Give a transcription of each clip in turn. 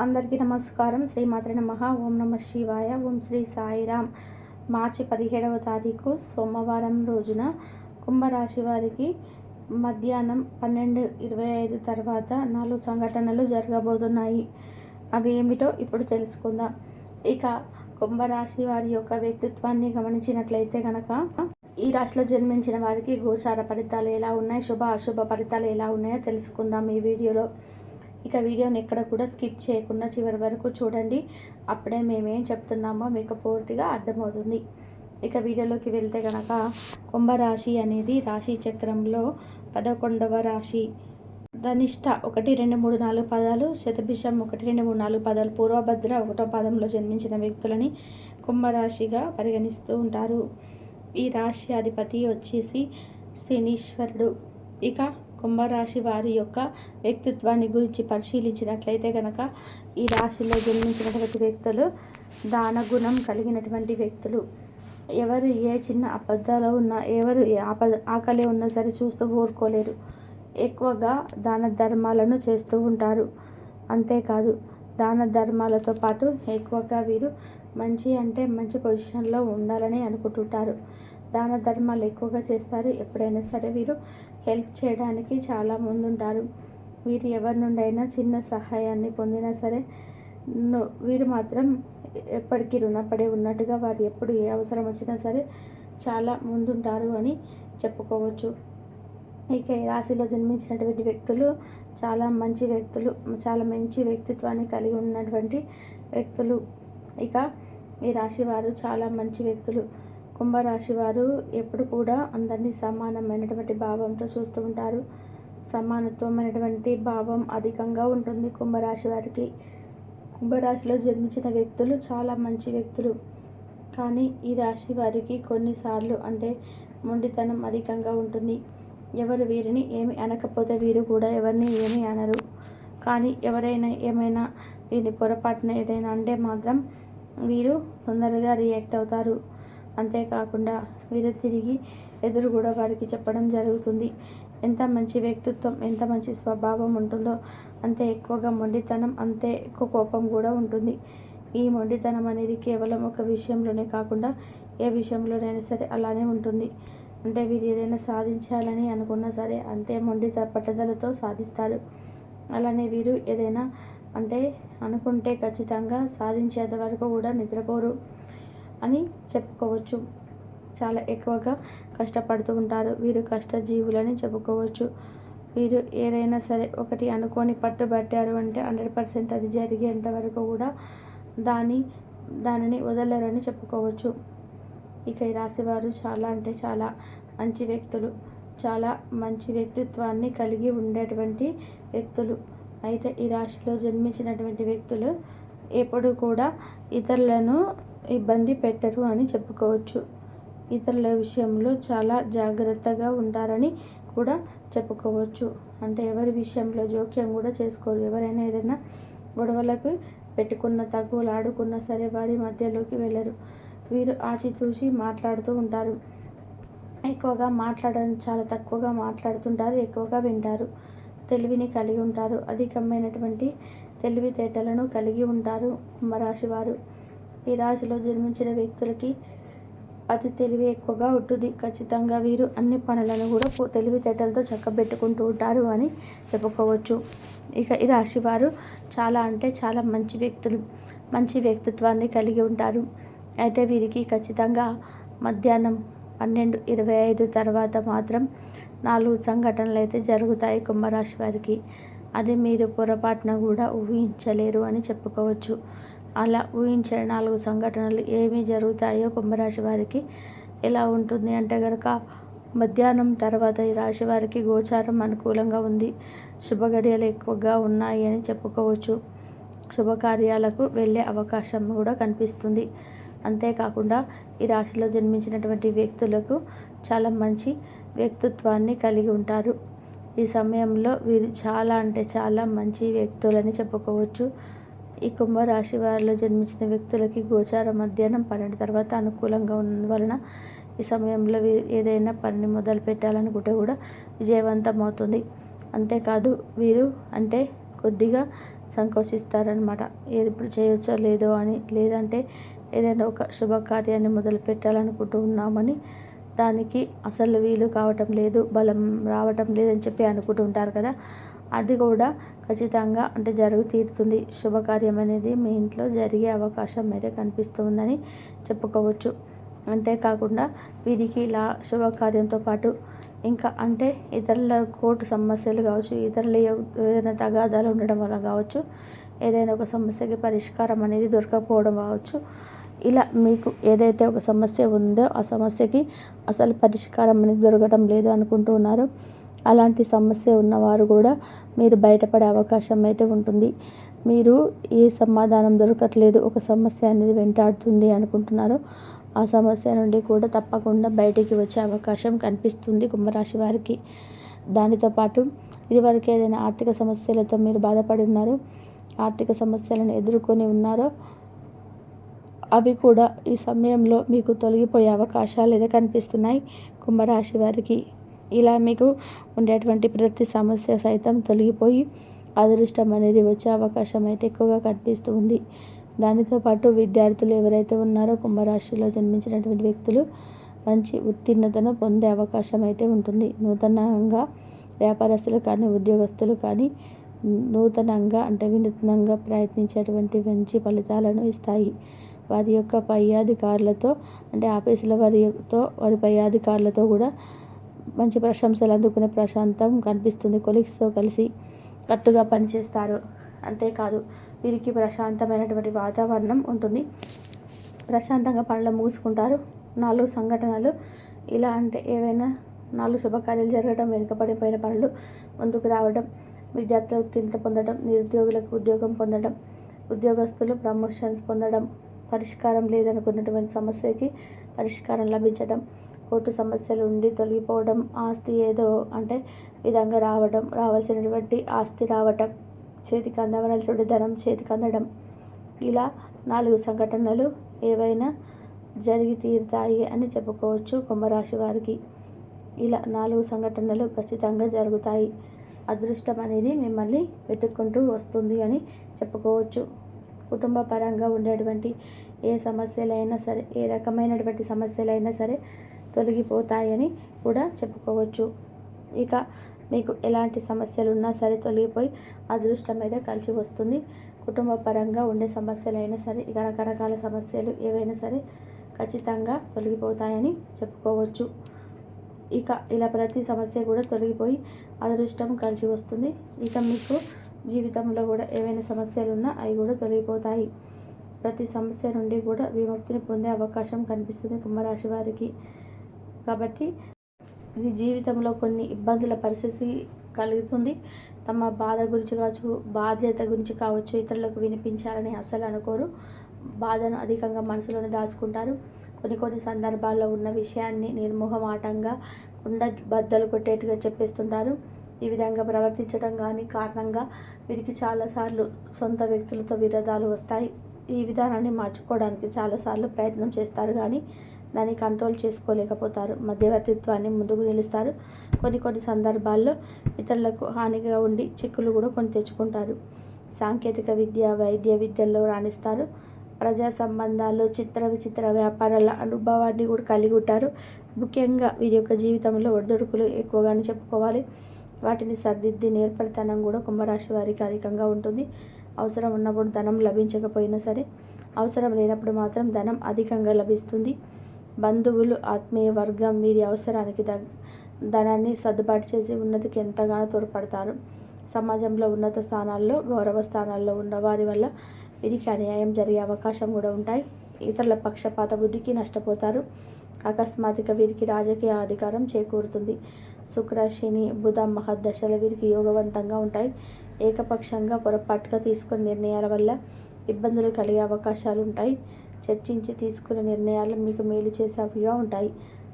అందరికీ నమస్కారం. శ్రీమాత్రే నమః. ఓం నమః శివాయ. ఓం శ్రీ సాయిరామ్. మార్చి 17వ తారీఖు సోమవారం రోజున కుంభరాశి వారికి మధ్యాహ్నం 12:25 తర్వాత 4 సంఘటనలు జరగబోతున్నాయి. అవి ఏమిటో ఇప్పుడు తెలుసుకుందాం. ఇక కుంభరాశి వారి యొక్క వ్యక్తిత్వాన్ని గమనించినట్లయితే కనుక ఈ రాశిలో జన్మించిన వారికి గోచార ఫలితాలు ఎలా ఉన్నాయి, శుభ అశుభ ఫలితాలు ఎలా ఉన్నాయో తెలుసుకుందాం ఈ వీడియోలో. ఇక వీడియోని ఎక్కడ కూడా స్కిప్ చేయకుండా చివరి వరకు చూడండి. అప్పుడే మేమేం చెప్తున్నామో మీకు పూర్తిగా అర్థమవుతుంది. ఇక వీడియోలోకి వెళ్తే కనుక కుంభరాశి అనేది రాశి చక్రంలో 11వ రాశి. ధనిష్ట 1, 2, 3, 4 పదాలు, శతభిషం 1, 2, 3, 4 పదాలు, పూర్వభద్ర 1వ పాదంలో జన్మించిన వ్యక్తులని కుంభరాశిగా పరిగణిస్తూ ఉంటారు. ఈ రాశి అధిపతి వచ్చేసి శనీశ్వరుడు. ఇక కుంభరాశి వారి యొక్క వ్యక్తిత్వాన్ని గురించి పరిశీలించినట్లయితే కనుక ఈ రాశిలో జన్మించినటువంటి వ్యక్తులు దానగుణం కలిగినటువంటి వ్యక్తులు. ఎవరు ఏ చిన్న అబద్ధాలు ఉన్నా, ఎవరు ఏ ఆకలి ఉన్నా సరే చూస్తూ ఊరుకోలేరు. ఎక్కువగా దాన ధర్మాలను చేస్తూ ఉంటారు. అంతేకాదు దాన ధర్మాలతో పాటు ఎక్కువగా వీరు మంచి పొజిషన్లో ఉండాలని అనుకుంటుంటారు. దాన ధర్మాలు ఎక్కువగా చేస్తారు. ఎప్పుడైనా సరే వీరు హెల్ప్ చేయడానికి చాలా ముందుంటారు. వీరు ఎవరి నుండి అయినా చిన్న సహాయాన్ని పొందినా సరే వీరు మాత్రం ఎప్పటికీ రుణపడి ఉన్నట్టుగా వారు ఎప్పుడు ఏ అవసరం వచ్చినా సరే చాలా ముందుంటారు అని చెప్పుకోవచ్చు. ఇక ఈ రాశిలో జన్మించినటువంటి వ్యక్తులు చాలా మంచి వ్యక్తులు, చాలా మంచి వ్యక్తిత్వాన్ని కలిగి ఉన్నటువంటి వ్యక్తులు. ఇక ఈ రాశి వారు చాలా మంచి వ్యక్తులు. కుంభరాశి వారు ఎప్పుడు కూడా అందరినీ సమానమైనటువంటి భావంతో చూస్తూ ఉంటారు. సమానత్వమైనటువంటి భావం అధికంగా ఉంటుంది కుంభరాశి వారికి. కుంభరాశిలో జన్మించిన వ్యక్తులు చాలా మంచి వ్యక్తులు. కానీ ఈ రాశి వారికి కొన్నిసార్లు మొండితనం అధికంగా ఉంటుంది. ఎవరు వీరిని ఏమి అనకపోతే వీరు కూడా ఎవరిని ఏమీ అనరు. కానీ ఎవరైనా ఏమైనా వీరిని పొరపాటున ఏదైనా అంటే మాత్రం వీరు తొందరగా రియాక్ట్ అవుతారు. అంతేకాకుండా వీరు తిరిగి ఎదురు కూడా వారికి చెప్పడం జరుగుతుంది. ఎంత మంచి వ్యక్తిత్వం, ఎంత మంచి స్వభావం ఉంటుందో అంతే ఎక్కువగా మొండితనం, అంతే ఎక్కువ కోపం కూడా ఉంటుంది. ఈ మొండితనం అనేది కేవలం ఒక విషయంలోనే కాకుండా ఏ విషయంలోనైనా సరే అలానే ఉంటుంది. వీరు ఏదైనా సాధించాలని అనుకున్నా సరే అంతే పట్టుదలతో సాధిస్తారు. అలానే వీరు ఏదైనా అనుకుంటే ఖచ్చితంగా సాధించేంత వరకు కూడా నిద్రపోరు అని చెప్పుకోవచ్చు. చాలా ఎక్కువగా కష్టపడుతూ ఉంటారు. వీరు కష్టజీవులని చెప్పుకోవచ్చు. వీరు ఏదైనా సరే ఒకటి అనుకొని పట్టుబట్టారు అంటే 100% అది జరిగేంత వరకు కూడా దానిని వదలరని చెప్పుకోవచ్చు. ఇక ఈ రాశివారు చాలా మంచి వ్యక్తులు, చాలా మంచి వ్యక్తిత్వాన్ని కలిగి ఉండేటువంటి వ్యక్తులు. అయితే ఈ రాశిలో జన్మించినటువంటి వ్యక్తులు ఎప్పుడు కూడా ఇతరులను ఇబ్బంది పెట్టరు అని చెప్పుకోవచ్చు. ఇతరుల విషయంలో చాలా జాగ్రత్తగా ఉంటారని కూడా చెప్పుకోవచ్చు. ఎవరి విషయంలో జోక్యం కూడా చేసుకోరు. ఎవరైనా ఏదైనా గొడవలకు పెట్టుకున్న, తగువులు ఆడుకున్నా సరే వారి మధ్యలోకి వెళ్ళరు. వీరు ఆచితూచి మాట్లాడుతూ ఉంటారు. ఎక్కువగా మాట్లాడడం చాలా తక్కువగా మాట్లాడుతుంటారు, ఎక్కువగా వింటారు. తెలివిని కలిగి ఉంటారు. అధికమైనటువంటి తెలివితేటలను కలిగి ఉంటారు కుంభరాశి వారు. ఈ రాశిలో జన్మించిన వ్యక్తులకి అతి తెలివి ఎక్కువగా ఉంటుంది. ఖచ్చితంగా వీరు అన్ని పనులను కూడా తెలివితేటలతో చక్కబెట్టుకుంటూ ఉంటారు అని చెప్పుకోవచ్చు. ఇక ఈ రాశి వారు చాలా మంచి వ్యక్తులు, మంచి వ్యక్తిత్వాన్ని కలిగి ఉంటారు. అయితే వీరికి ఖచ్చితంగా మధ్యాహ్నం 12:25 తర్వాత మాత్రం 4 సంఘటనలు అయితే జరుగుతాయి కుంభరాశి వారికి. అది మీరు పొరపాటున కూడా ఊహించలేరు అని చెప్పుకోవచ్చు. అలా ఊహించే 4 సంఘటనలు ఏమి జరుగుతాయో కుంభరాశి వారికి ఎలా ఉంటుంది కనుక మధ్యాహ్నం తర్వాత ఈ రాశి వారికి గోచారం అనుకూలంగా ఉంది. శుభగడియలు ఎక్కువగా ఉన్నాయి అని చెప్పుకోవచ్చు. శుభకార్యాలకు వెళ్ళే అవకాశం కూడా కనిపిస్తుంది. అంతేకాకుండా ఈ రాశిలో జన్మించినటువంటి వ్యక్తులకు చాలా మంచి వ్యక్తిత్వాన్ని కలిగి ఉంటారు. ఈ సమయంలో వీరు చాలా మంచి వ్యక్తులని చెప్పుకోవచ్చు. ఈ కుంభరాశి వారిలో జన్మించిన వ్యక్తులకి గోచారం మధ్యాహ్నం 12 తర్వాత అనుకూలంగా ఉన్న వలన ఈ సమయంలో వీరు ఏదైనా పని మొదలు పెట్టాలనుకుంటే కూడా విజయవంతం అవుతుంది. అంతేకాదు వీరు కొద్దిగా సంకోచిస్తారనమాట. ఏది ఇప్పుడు చేయొచ్చో లేదో అని, లేదంటే ఏదైనా ఒక శుభకార్యాన్ని మొదలు పెట్టాలనుకుంటూ ఉన్నామని దానికి అసలు వీలు కావటం లేదు, బలం రావటం లేదని చెప్పి అనుకుంటూ ఉంటారు కదా. అది కూడా ఖచ్చితంగా అంటే జరుగు తీరుతుంది. శుభకార్యం అనేది మీ ఇంట్లో జరిగే అవకాశం అయితే కనిపిస్తుందని చెప్పుకోవచ్చు. అంతేకాకుండా వీరికి ఇలా శుభకార్యంతో పాటు ఇంకా అంటే ఇతరుల కోర్టు సమస్యలు కావచ్చు, ఇతరుల ఏదైనా తగాదాలు ఉండడం వల్ల కావచ్చు, ఏదైనా ఒక సమస్యకి పరిష్కారం అనేది దొరకకపోవడం కావచ్చు, ఇలా మీకు ఏదైతే ఒక సమస్య ఉందో ఆ సమస్యకి అసలు పరిష్కారం అనేది దొరకడం లేదు అనుకుంటూ ఉన్నారు. అలాంటి సమస్య ఉన్నవారు కూడా మీరు బయటపడే అవకాశం అయితే ఉంటుంది. మీరు ఏ సమాధానం దొరకట్లేదు, ఒక సమస్య అనేది వెంటాడుతుంది అనుకుంటున్నారు, ఆ సమస్య నుండి కూడా తప్పకుండా బయటికి వచ్చే అవకాశం కనిపిస్తుంది కుంభరాశి వారికి. దానితో పాటు ఇదివరకు ఏదైనా ఆర్థిక సమస్యలతో మీరు బాధపడి ఉన్నారో, ఆర్థిక సమస్యలను ఎదుర్కొని ఉన్నారో అవి కూడా ఈ సమయంలో మీకు తొలగిపోయే అవకాశాలు అయితే కనిపిస్తున్నాయి కుంభరాశి వారికి. ఇలా మీకు ఉండేటువంటి ప్రతి సమస్య సైతం తొలగిపోయి అదృష్టం అనేది వచ్చే అవకాశం అయితే ఎక్కువగా కనిపిస్తూ ఉంది. దానితో పాటు విద్యార్థులు ఎవరైతే ఉన్నారో కుంభరాశిలో జన్మించినటువంటి వ్యక్తులు మంచి ఉత్తీర్ణతను పొందే అవకాశం అయితే ఉంటుంది. నూతనంగా వ్యాపారస్తులు కానీ, ఉద్యోగస్తులు కానీ నూతనంగా అంటే వినూత్నంగా ప్రయత్నించేటువంటి మంచి ఫలితాలను ఇస్తాయి. వారి యొక్క పై అధికారులతో అంటే ఆఫీసుల వారి పై అధికారులతో కూడా మంచి ప్రశంసలు అందుకునే ప్రశాంతం కనిపిస్తుంది. కొలీగ్స్తో కలిసి కట్టుగా పనిచేస్తారు. అంతేకాదు వీరికి ప్రశాంతమైనటువంటి వాతావరణం ఉంటుంది. ప్రశాంతంగా పనులు ముగుసుకుంటారు. 4 సంఘటనలు ఇలా అంటే ఏవైనా 4 శుభకార్యాలు జరగడం, వెనుకబడిపోయిన పనులు ముందుకు రావడం, విద్యార్థులు ఉత్తీర్ణత పొందడం, నిరుద్యోగులకు ఉద్యోగం పొందడం, ఉద్యోగస్తులు ప్రమోషన్స్ పొందడం, పరిష్కారం లేదనుకున్నటువంటి సమస్యకి పరిష్కారం లభించడం, కోర్టు సమస్యలు ఉండి తొలగిపోవడం, ఆస్తి ఏదో అంటే విధంగా రావడం, రావాల్సినటువంటి ఆస్తి రావటం, చేతికి అందవలసిన ధనం చేతికి అందడం, ఇలా 4 సంఘటనలు ఏవైనా జరిగి తీరుతాయి అని చెప్పుకోవచ్చు కుంభరాశి వారికి. ఇలా 4 సంఘటనలు ఖచ్చితంగా జరుగుతాయి. అదృష్టం అనేది మిమ్మల్ని వెతుక్కుంటూ వస్తుంది అని చెప్పుకోవచ్చు. కుటుంబ పరంగా ఉండేటువంటి ఏ సమస్యలైనా సరే, ఏ రకమైనటువంటి సమస్యలైనా సరే తొలగిపోతాయని కూడా చెప్పుకోవచ్చు. ఇక మీకు ఎలాంటి సమస్యలు ఉన్నా సరే తొలగిపోయి అదృష్టం అయితే కలిసి వస్తుంది. కుటుంబ పరంగా ఉండే సమస్యలైనా సరే, ఇక రకరకాల సమస్యలు ఏవైనా సరే ఖచ్చితంగా తొలగిపోతాయని చెప్పుకోవచ్చు. ఇక ఇలా ప్రతి సమస్య కూడా తొలగిపోయి అదృష్టం కలిసి వస్తుంది. ఇక మీకు జీవితంలో కూడా ఏవైనా సమస్యలు ఉన్నా అవి కూడా తొలగిపోతాయి. ప్రతి సమస్య నుండి కూడా విముక్తిని పొందే అవకాశం కనిపిస్తుంది కుంభరాశి వారికి. కాబట్టి ఇది జీవితంలో కొన్ని ఇబ్బందుల పరిస్థితి కలుగుతుంది. తమ బాధ గురించి కావచ్చు, బాధ్యత గురించి కావచ్చు, ఇతరులకు వినిపించాలని అస్సలు అనుకోరు. బాధను అధికంగా మనసులోనే దాచుకుంటారు. కొన్ని సందర్భాల్లో ఉన్న విషయాన్ని నిర్మోహమాటంగా బద్దలు కొట్టేట్టుగా చెప్పేస్తుంటారు. ఈ విధంగా ప్రవర్తించడం కారణంగా వీరికి చాలాసార్లు సొంత వ్యక్తులతో విరోధాలు వస్తాయి. ఈ విధానాన్ని మార్చుకోవడానికి చాలాసార్లు ప్రయత్నం చేస్తారు కానీ దాన్ని కంట్రోల్ చేసుకోలేకపోతారు. మధ్యవర్తిత్వాన్ని ముందుకు నిలుస్తారు. కొన్ని సందర్భాల్లో ఇతరులకు హానిగా ఉండి చిక్కులు కూడా కొని తెచ్చుకుంటారు. సాంకేతిక విద్య, వైద్య విద్యల్లో రాణిస్తారు. ప్రజా సంబంధాల్లో విచిత్ర వ్యాపారాల అనుభవాన్ని కూడా కలిగి ఉంటారు. ముఖ్యంగా వీరి యొక్క జీవితంలో ఒడిదుడుకులు ఎక్కువగానే చెప్పుకోవాలి. వాటిని సర్దిద్ది నేర్పరితనం కూడా కుంభరాశి వారికి అధికంగా ఉంటుంది. అవసరం ఉన్నప్పుడు ధనం లభించకపోయినా సరే, అవసరం లేనప్పుడు మాత్రం ధనం అధికంగా లభిస్తుంది. బంధువులు, ఆత్మీయ వర్గం వీరి అవసరానికి ధనాన్ని సర్దుబాటు చేసి ఉన్నతికి ఎంతగానో తోడ్పడతారు. సమాజంలో ఉన్నత స్థానాల్లో, గౌరవ స్థానాల్లో ఉన్న వారి వల్ల వీరికి అన్యాయం జరిగే అవకాశం కూడా ఉంటాయి. ఇతరుల పక్షపాత బుద్ధికి నష్టపోతారు. అకస్మాత్తుగా వీరికి రాజకీయ అధికారం చేకూరుతుంది. శుక్ర, శని, బుధ మహర్దశలు వీరికి యోగవంతంగా ఉంటాయి. ఏకపక్షంగా పొరపాటుగా తీసుకునే నిర్ణయాల వల్ల ఇబ్బందులు కలిగే అవకాశాలు ఉంటాయి. చర్చించి తీసుకునే నిర్ణయాలు మీకు మేలు చేసేవిగా ఉంటాయి.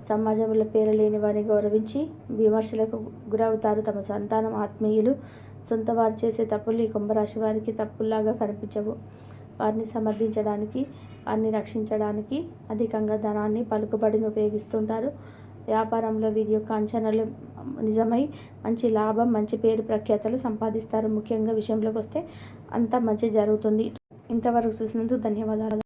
సమాజంలో పేరు లేని వారిని గౌరవించి విమర్శలకు గురవుతారు. తమ సంతానం, ఆత్మీయులు, సొంత వారు చేసే తప్పులు ఈ కుంభరాశి వారికి తప్పుల్లాగా కనిపించవు. వారిని సమర్థించడానికి, వారిని రక్షించడానికి అధికంగా ధనాన్ని, పలుకుబడిని ఉపయోగిస్తుంటారు. వ్యాపారంలో వీరి యొక్క అంచనాలు నిజమై మంచి లాభం, మంచి పేరు ప్రఖ్యాతలు సంపాదిస్తారు. ముఖ్యంగా విషయంలోకి వస్తే అంతా మంచి జరుగుతుంది. ఇంతవరకు చూసినందుకు ధన్యవాదాలు.